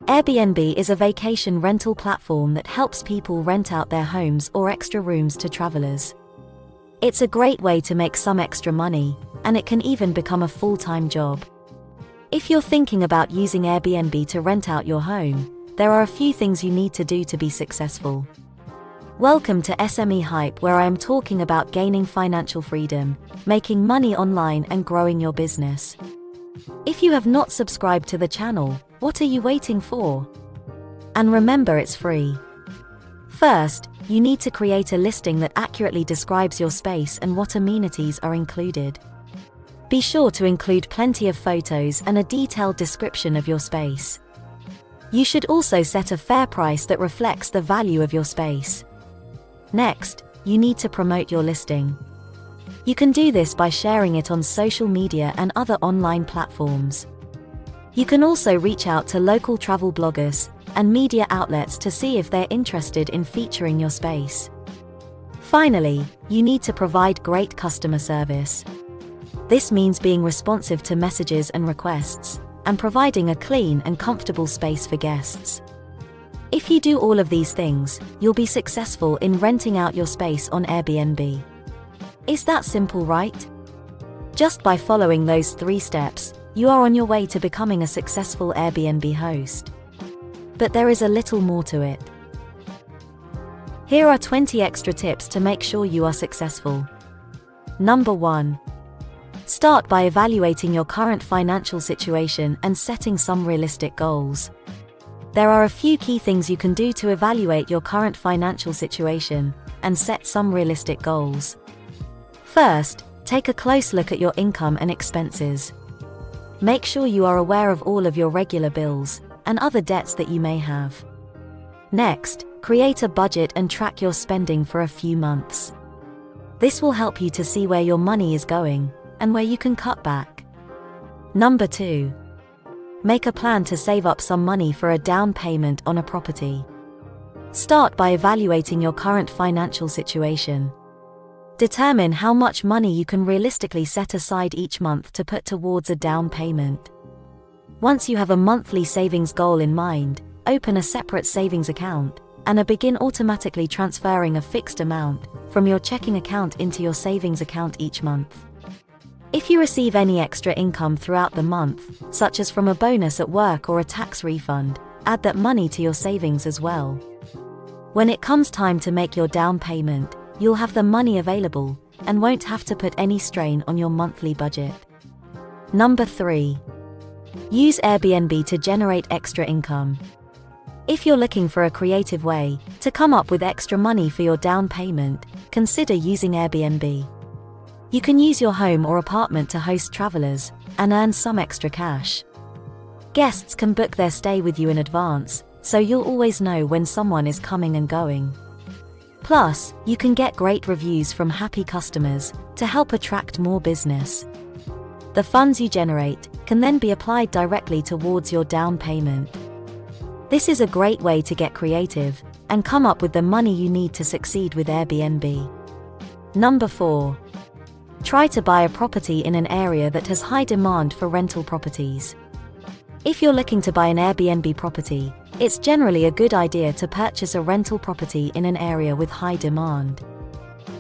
Airbnb is a vacation rental platform that helps people rent out their homes or extra rooms to travelers. It's a great way to make some extra money, and it can even become a full-time job. If you're thinking about using Airbnb to rent out your home, there are a few things you need to do to be successful. Welcome to SME-Hype, where I am talking about gaining financial freedom, making money online and growing your business. If you have not subscribed to the channel, what are you waiting for? And remember, it's free. First, you need to create a listing that accurately describes your space and what amenities are included. Be sure to include plenty of photos and a detailed description of your space. You should also set a fair price that reflects the value of your space. Next, you need to promote your listing. You can do this by sharing it on social media and other online platforms. You can also reach out to local travel bloggers and media outlets to see if they're interested in featuring your space. Finally, you need to provide great customer service. This means being responsive to messages and requests, and providing a clean and comfortable space for guests. If you do all of these things, you'll be successful in renting out your space on Airbnb. Is that simple, right? Just by following those 3 steps, you are on your way to becoming a successful Airbnb host. But there is a little more to it. Here are 20 extra tips to make sure you are successful. Number 1. Start by evaluating your current financial situation and setting some realistic goals. There are a few key things you can do to evaluate your current financial situation and set some realistic goals. First, take a close look at your income and expenses. Make sure you are aware of all of your regular bills and other debts that you may have. Next, create a budget and track your spending for a few months. This will help you to see where your money is going and where you can cut back. Number 2. Make a plan to save up some money for a down payment on a property. Start by evaluating your current financial situation. Determine how much money you can realistically set aside each month to put towards a down payment. Once you have a monthly savings goal in mind, open a separate savings account and begin automatically transferring a fixed amount from your checking account into your savings account each month. If you receive any extra income throughout the month, such as from a bonus at work or a tax refund, add that money to your savings as well. When it comes time to make your down payment, you'll have the money available and won't have to put any strain on your monthly budget. Number 3. Use Airbnb to generate extra income. If you're looking for a creative way to come up with extra money for your down payment, consider using Airbnb. You can use your home or apartment to host travelers and earn some extra cash. Guests can book their stay with you in advance, so you'll always know when someone is coming and going. Plus, you can get great reviews from happy customers to help attract more business. The funds you generate can then be applied directly towards your down payment. This is a great way to get creative and come up with the money you need to succeed with Airbnb. Number 4. Try to buy a property in an area that has high demand for rental properties. If you're looking to buy an Airbnb property, it's generally a good idea to purchase a rental property in an area with high demand.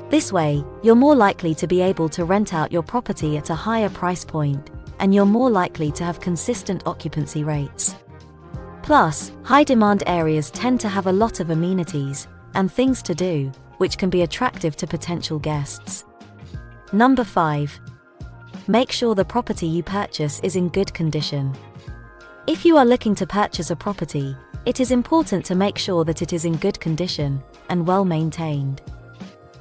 This way, you're more likely to be able to rent out your property at a higher price point, and you're more likely to have consistent occupancy rates. Plus, high-demand areas tend to have a lot of amenities and things to do, which can be attractive to potential guests. Number 5. Make sure the property you purchase is in good condition. If you are looking to purchase a property, it is important to make sure that it is in good condition and well maintained.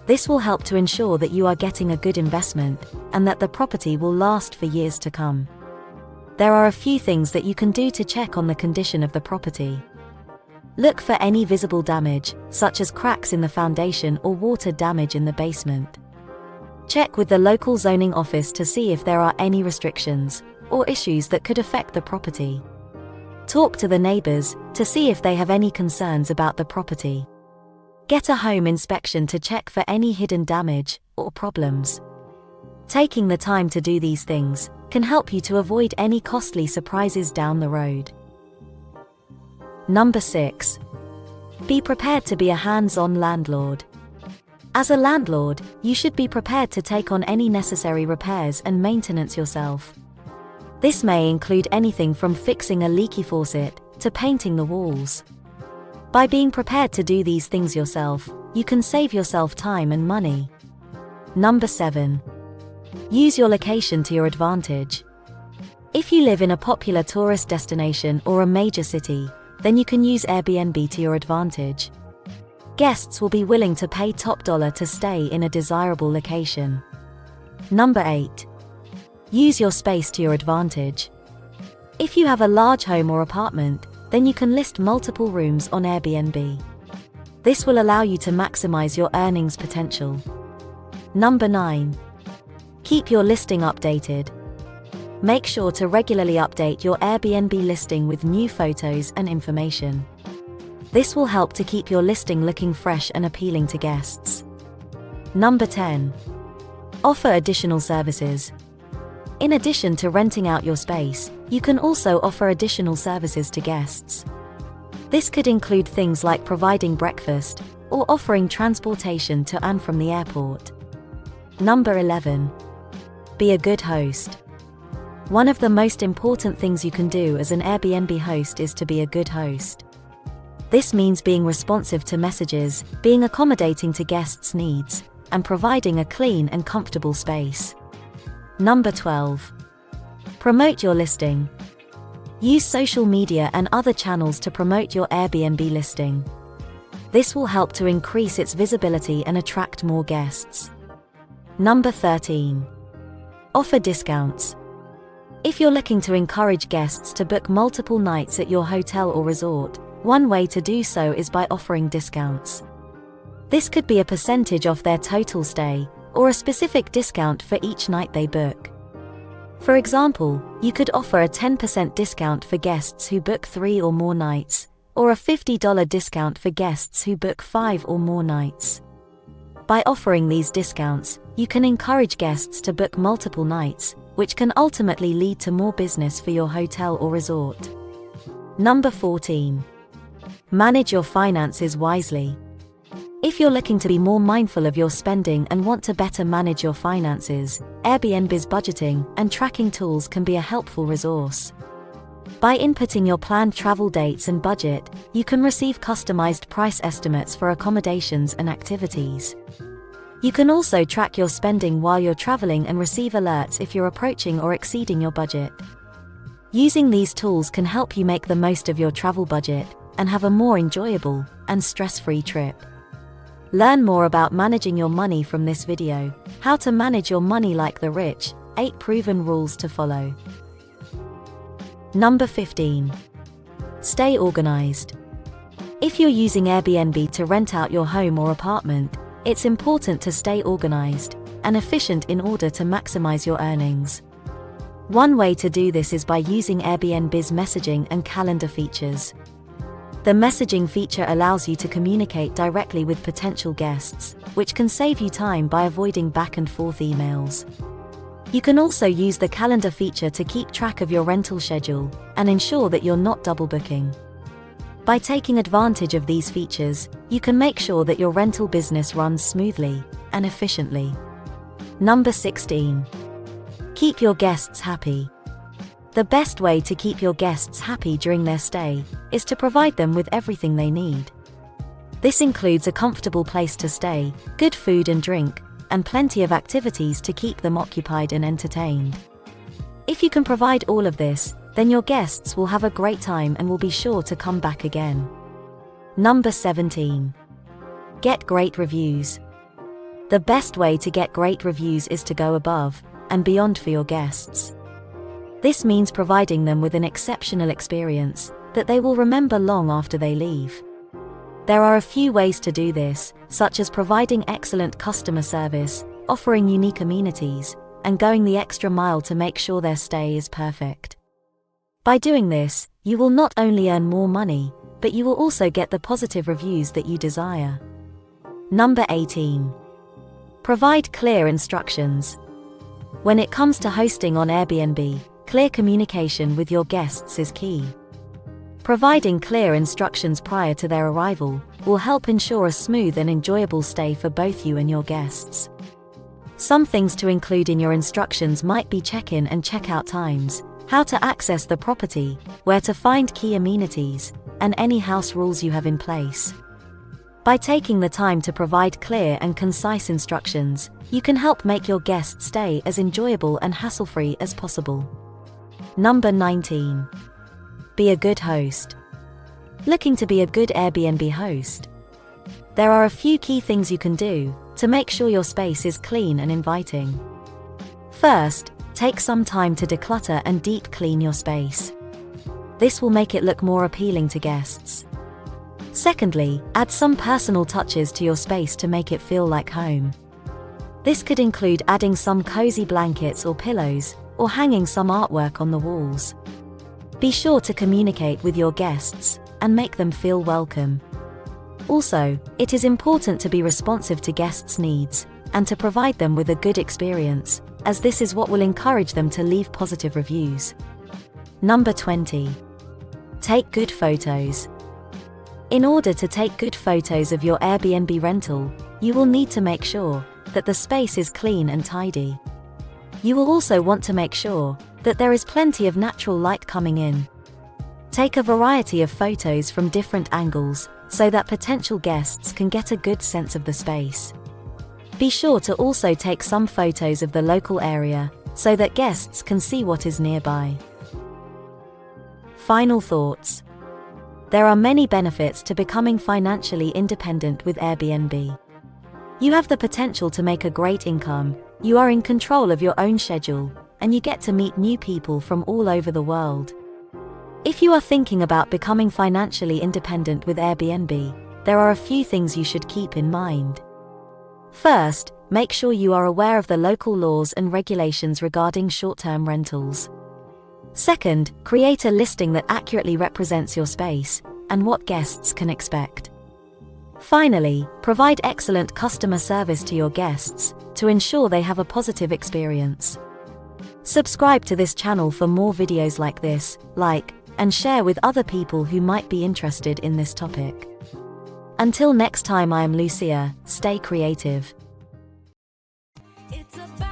This will help to ensure that you are getting a good investment and that the property will last for years to come. There are a few things that you can do to check on the condition of the property. Look for any visible damage, such as cracks in the foundation or water damage in the basement. Check with the local zoning office to see if there are any restrictions or issues that could affect the property. Talk to the neighbors to see if they have any concerns about the property. Get a home inspection to check for any hidden damage or problems. Taking the time to do these things can help you to avoid any costly surprises down the road. Number 6. Be prepared to be a hands-on landlord. As a landlord, you should be prepared to take on any necessary repairs and maintenance yourself. This may include anything from fixing a leaky faucet to painting the walls. By being prepared to do these things yourself, you can save yourself time and money. Number 7. Use your location to your advantage. If you live in a popular tourist destination or a major city, then you can use Airbnb to your advantage. Guests will be willing to pay top dollar to stay in a desirable location. Number 8. Use your space to your advantage. If you have a large home or apartment, then you can list multiple rooms on Airbnb. This will allow you to maximize your earnings potential. Number 9. Keep your listing updated. Make sure to regularly update your Airbnb listing with new photos and information. This will help to keep your listing looking fresh and appealing to guests. Number 10. Offer additional services. In addition to renting out your space, you can also offer additional services to guests. This could include things like providing breakfast or offering transportation to and from the airport. Number 11. Be a good host. One of the most important things you can do as an Airbnb host is to be a good host. This means being responsive to messages, being accommodating to guests' needs, and providing a clean and comfortable space. Number 12. Promote your listing. Use social media and other channels to promote your Airbnb listing. This will help to increase its visibility and attract more guests. Number 13. Offer discounts. If you're looking to encourage guests to book multiple nights at your hotel or resort, one way to do so is by offering discounts. This could be a percentage off their total stay, or a specific discount for each night they book. For example, you could offer a 10% discount for guests who book 3 or more nights, or a $50 discount for guests who book 5 or more nights. By offering these discounts, you can encourage guests to book multiple nights, which can ultimately lead to more business for your hotel or resort. Number 14. Manage your finances wisely. If you're looking to be more mindful of your spending and want to better manage your finances, Airbnb's budgeting and tracking tools can be a helpful resource. By inputting your planned travel dates and budget, you can receive customized price estimates for accommodations and activities. You can also track your spending while you're traveling and receive alerts if you're approaching or exceeding your budget. Using these tools can help you make the most of your travel budget and have a more enjoyable and stress-free trip. Learn more about managing your money from this video: how to manage your money like the rich, 8 proven rules to follow. Number 15. Stay organized. If you're using Airbnb to rent out your home or apartment, it's important to stay organized and efficient in order to maximize your earnings. One way to do this is by using Airbnb's messaging and calendar features. The messaging feature allows you to communicate directly with potential guests, which can save you time by avoiding back and forth emails. You can also use the calendar feature to keep track of your rental schedule and ensure that you're not double booking. By taking advantage of these features, you can make sure that your rental business runs smoothly and efficiently. Number 16. Keep your guests happy. The best way to keep your guests happy during their stay is to provide them with everything they need. This includes a comfortable place to stay, good food and drink, and plenty of activities to keep them occupied and entertained. If you can provide all of this, then your guests will have a great time and will be sure to come back again. Number 17. Get great reviews. The best way to get great reviews is to go above and beyond for your guests. This means providing them with an exceptional experience that they will remember long after they leave. There are a few ways to do this, such as providing excellent customer service, offering unique amenities, and going the extra mile to make sure their stay is perfect. By doing this, you will not only earn more money, but you will also get the positive reviews that you desire. Number 18. Provide clear instructions. When it comes to hosting on Airbnb, clear communication with your guests is key. Providing clear instructions prior to their arrival will help ensure a smooth and enjoyable stay for both you and your guests. Some things to include in your instructions might be check-in and check-out times, how to access the property, where to find key amenities, and any house rules you have in place. By taking the time to provide clear and concise instructions, you can help make your guest stay as enjoyable and hassle-free as possible. Number 19. Be a good host. Looking to be a good Airbnb host? There are a few key things you can do to make sure your space is clean and inviting. First, take some time to declutter and deep clean your space. This will make it look more appealing to guests. Secondly, add some personal touches to your space to make it feel like home. This could include adding some cozy blankets or pillows, or hanging some artwork on the walls. Be sure to communicate with your guests and make them feel welcome. Also, it is important to be responsive to guests' needs and to provide them with a good experience, as this is what will encourage them to leave positive reviews. Number 20. Take good photos. In order to take good photos of your Airbnb rental, you will need to make sure that the space is clean and tidy. You will also want to make sure that there is plenty of natural light coming in. Take a variety of photos from different angles so that potential guests can get a good sense of the space. Be sure to also take some photos of the local area so that guests can see what is nearby. Final thoughts. There are many benefits to becoming financially independent with Airbnb. You have the potential to make a great income, you are in control of your own schedule, and you get to meet new people from all over the world. If you are thinking about becoming financially independent with Airbnb, there are a few things you should keep in mind. First, make sure you are aware of the local laws and regulations regarding short-term rentals. Second, create a listing that accurately represents your space and what guests can expect. Finally, provide excellent customer service to your guests to ensure they have a positive experience. Subscribe to this channel for more videos like this, like, and share with other people who might be interested in this topic. Until next time, I am Lucia, stay creative. It's about